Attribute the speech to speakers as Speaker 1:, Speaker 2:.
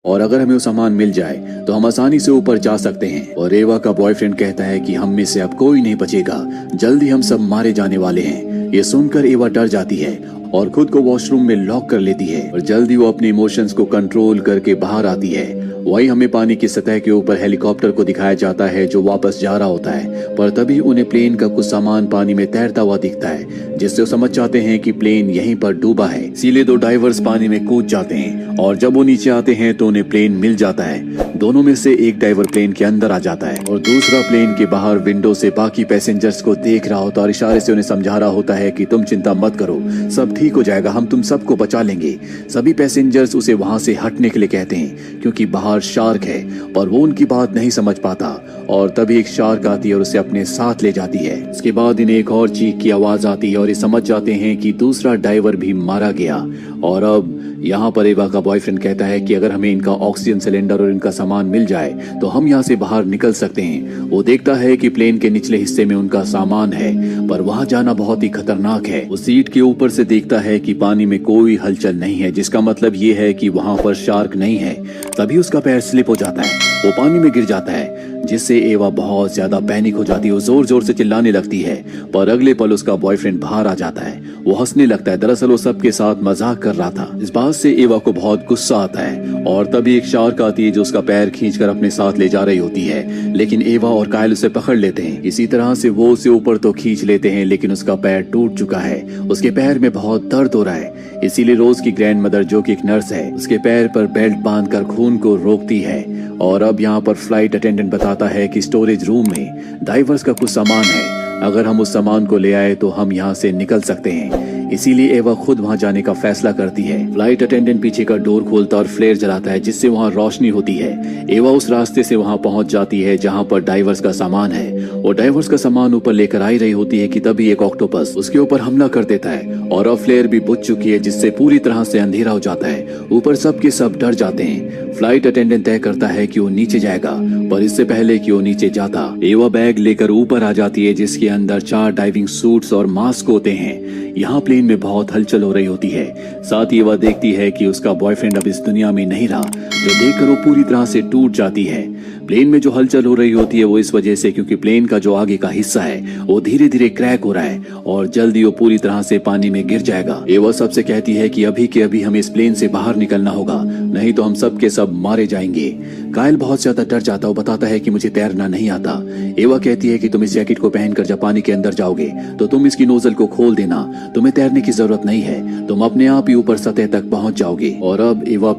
Speaker 1: और अगर हमें वो सामान मिल जाए तो हम आसानी से ऊपर जा सकते हैं। और एवा का बॉयफ्रेंड कहता है कि हम में से अब कोई नहीं बचेगा, जल्दी हम सब मारे जाने वाले हैं। ये सुनकर एवा डर जाती है और खुद को वॉशरूम में लॉक कर लेती है और जल्दी वो अपने इमोशंस को कंट्रोल करके बाहर आती है। वही हमें पानी की सतह के ऊपर हेलीकॉप्टर को दिखाया जाता है जो वापस जा रहा होता है, पर तभी उन्हें प्लेन का कुछ सामान पानी में तैरता हुआ दिखता है, जिससे वो समझ जाते हैं कि प्लेन यहीं पर डूबा है। इसीलिए दो डाइवर्स पानी में कूद जाते हैं और जब वो नीचे आते हैं तो उन्हें प्लेन मिल जाता है। दोनों में से एक डाइवर प्लेन के अंदर आ जाता है और दूसरा प्लेन के बाहर विंडो से बाकी पैसेंजर्स को देख रहा होता है और इशारे से उन्हें समझा रहा होता है कि तुम चिंता मत करो, सब ठीक हो जाएगा, हम तुम सबको बचा लेंगे। सभी पैसेंजर्स उसे वहां से हटने के लिए कहते हैं क्योंकि बाहर शार्क है, पर वो उनकी बात नहीं समझ पाता और तभी एक शार्क आती है और उसे अपने साथ ले जाती है। इसके बाद इन्हें एक और चीख की आवाज आती है और ये समझ जाते हैं कि दूसरा डाइवर भी मारा गया। और अब यहाँ पर एवा का बॉयफ्रेंड कहता है कि अगर हमें इनका ऑक्सीजन सिलेंडर और इनका सामान मिल जाए तो हम यहाँ से बाहर निकल सकते हैं। वो देखता है कि प्लेन के निचले हिस्से में उनका सामान है, पर वहाँ जाना बहुत ही खतरनाक है। वो सीट के ऊपर से देखता है कि पानी में कोई हलचल नहीं है, जिसका मतलब ये है कि वहाँ पर शार्क नहीं है। तभी उसका पैर स्लिप हो जाता है, वो पानी में गिर जाता है, जिससे एवा बहुत ज्यादा पैनिक हो जाती है। वो जोर जोर से चिल्लाने लगती है, पर अगले पल उसका बॉयफ्रेंड बाहर आ जाता है। वो हंसने लगता है, दरअसल वो सबके साथ मजाक कर रहा था। इस बात से एवा को बहुत गुस्सा आता है और तभी एक शार्क आती है जो उसका पैर खींचकर अपने साथ ले जा रही होती है, लेकिन एवा और कायल उसे पकड़ लेते हैं। इसी तरह से वो उसे ऊपर तो खींच लेते हैं, लेकिन उसका पैर टूट चुका है। उसके पैर में बहुत दर्द हो रहा है, इसीलिए रोज की ग्रैंड मदर जो कि एक नर्स है उसके पैर पर बेल्ट बांधकर खून को रोकती है। और अब यहाँ पर फ्लाइट अटेंडेंट बताता है कि स्टोरेज रूम में डाइवर्स का कुछ सामान है, अगर हम उस सामान को ले आए तो हम यहाँ से निकल सकते हैं। इसीलिए एवा खुद वहाँ जाने का फैसला करती है। फ्लाइट अटेंडेंट पीछे का डोर खोलता और फ्लेयर जलाता है, जिससे वहाँ रोशनी होती है। एवा उस रास्ते से वहाँ पहुँच जाती है जहाँ पर डाइवर्स का सामान है। और डाइवर्स का सामान ऊपर लेकर आ ही रही होती है कि तभी एक ऑक्टोपस उसके ऊपर हमला कर देता है और अब फ्लेयर भी बुझ चुकी है, जिससे पूरी तरह से अंधेरा हो जाता है। ऊपर सब के सब डर जाते हैं। फ्लाइट अटेंडेंट तय करता है कि वो नीचे जाएगा, पर इससे पहले कि वो नीचे जाता एवा बैग लेकर ऊपर आ जाती है, जिसके अंदर 4 डाइविंग सूट्स और मास्क होते हैं। यहाँ प्लेन में बहुत हलचल हो रही होती है। साथ ही एवा देखती है कि उसका बॉयफ्रेंड अब इस दुनिया में नहीं रहा, जो देखकर वो पूरी तरह से टूट जाती है। प्लेन में जो हलचल हो रही होती है वो इस वजह से क्योंकि प्लेन का जो आगे का हिस्सा है वो धीरे धीरे क्रैक हो रहा है और जल्दी वो पूरी तरह से पानी में गिर जाएगा। एवा सबसे कहती है कि अभी के अभी हमें इस प्लेन से बाहर निकलना होगा, नहीं तो हम सब के सब मारे जाएंगे। कायल बहुत ज्यादा डर जाता है, बताता है कि मुझे तैरना नहीं आता। एवा कहती है कि तुम इस जैकेट को पहनकर जब पानी के अंदर जाओगे तो तुम इसकी नोजल को खोल देना, तुम्हें तैरने की जरूरत नहीं है, तुम अपने आप ही ऊपर सतह तक पहुंच जाओगे। और अब एवा